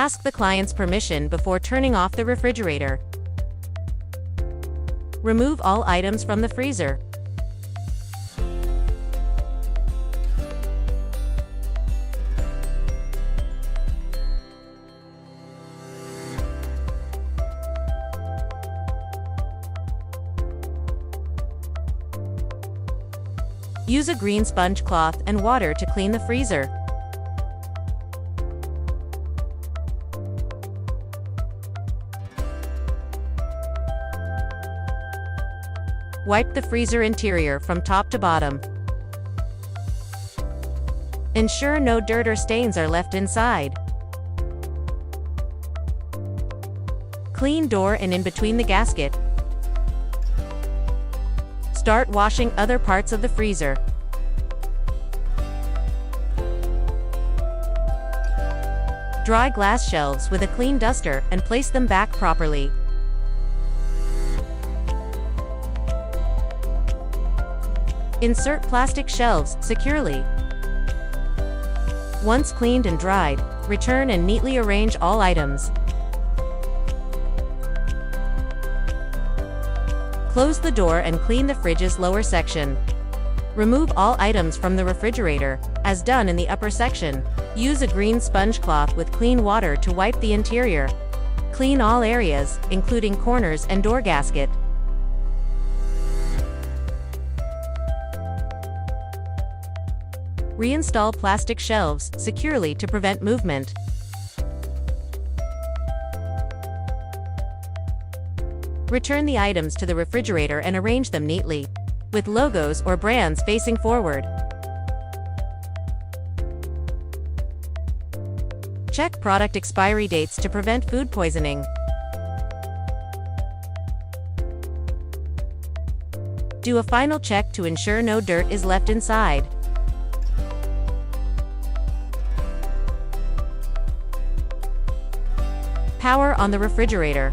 Ask the client's permission before turning off the refrigerator. Remove all items from the freezer. Use a green sponge cloth and water to clean the freezer. Wipe the freezer interior from top to bottom. Ensure no dirt or stains are left inside. Clean door and in between the gasket. Start washing other parts of the freezer. Dry glass shelves with a clean duster and place them back properly. Insert plastic shelves securely. Once cleaned and dried, return and neatly arrange all items. Close the door and clean the fridge's lower section. Remove all items from the refrigerator, as done in the upper section. Use a green sponge cloth with clean water to wipe the interior. Clean all areas, including corners and door gasket. Reinstall plastic shelves securely to prevent movement. Return the items to the refrigerator and arrange them neatly, with logos or brands facing forward. Check product expiry dates to prevent food poisoning. Do a final check to ensure no dirt is left inside. Power on the refrigerator.